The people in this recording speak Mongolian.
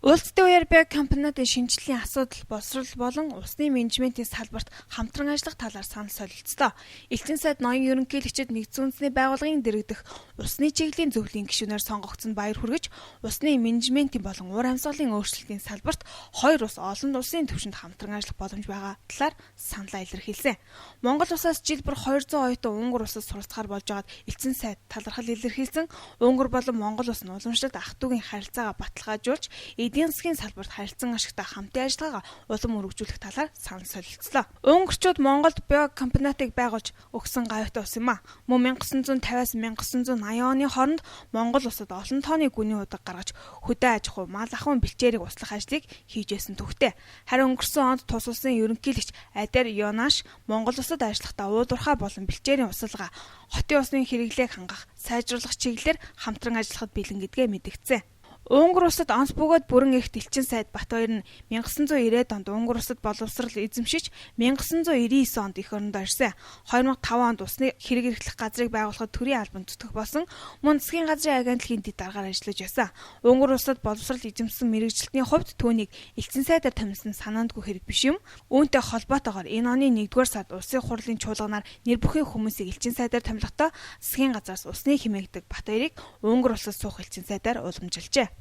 Уулзалтын үеэр Бэг компаниудын шинжилгээний асуудал, боловсрол болон усны менежментийн салбарт хамтран ажиллах талаар санал солилцлоо. Элчин сайд ноён ерөнхийлөгчид нэгдсэн үндэсний байгууллагын дэргэдэх усны чиглэлийн зөвлөлийн гишүүнээр сонгогдсон баяр хүргэж, усны менежментийн болон уур амьсгалын өөрчлөлтийн салбарт хоёр улс олон улсын түвшинд хамтран ажиллах боломж байгаа талаар саналаа илэрхийлсэн. Монгол улсаас жил бүр 200 оюутан Унгар улсад суралцахаар болж байгаад элчин сайд талархал илэрхийлсэн. Унгар болон Монгол улс нь уламжлалт ах トゥ угийн харилцаагаа баталгаажуулж, эдийн засгийн салбарт харилцан ашигтай хамтын ажиллагаагаа улам өргөжүүлэх талаар санал солилцлоо. Унгарчууд Монголд Бэг компаниудыг байгуулж өгсөн гавьтай ус юм а. Мөн 1950-аас 1980 оны хооронд Монгол улсад олон тооны гүний удаг гаргаж хөдөө аж ахуй, мал ахуйн бэлчээрийг услах ажлыг хийжсэн төвхтэй. Харин өнгөрсөн онд тус улсын ерөнхийлөгч Адар Ёнаш Монгол улсад ажиллахдаа уулуурхай болон бэлчээрийн усалгаа, хотын усны хэрэглээг хангах, сайжруулах чиглэлээр хамтран ажиллахад бэлэн гэдгээ мэдгдсэн. Унгар улсад онц бөгөөд бүрэн эрхт элчин сайд Батбаяр нь 1990-ад онд Унгар улсад боловсрал эзэмшиж 1999 онд эх орондоо ирсэн. 2005 онд усны хэрэг эрхлэх газрыг байгуулахад төрийн албан зүтгэх болсон. Мөн засгийн газрын агентлагийн дэд даргаар ажиллаж байсан. Унгар улсад боловсрал эзэмсэн мэрэгжилтний хувьд түүнийг элчин сайдаар томилсон санаандгүй хэрэг биш юм. Үүнтэй холбоотойгоор энэ оны 1-р сард улсын хурлын чуулганаар нэр бүхий хүмүүсийг элчин сайдаар томилохдоо засгийн газраас усны хэмээгдэг Батбаярыг Унгар улсад суух элчин сайдаар уламжилжээ.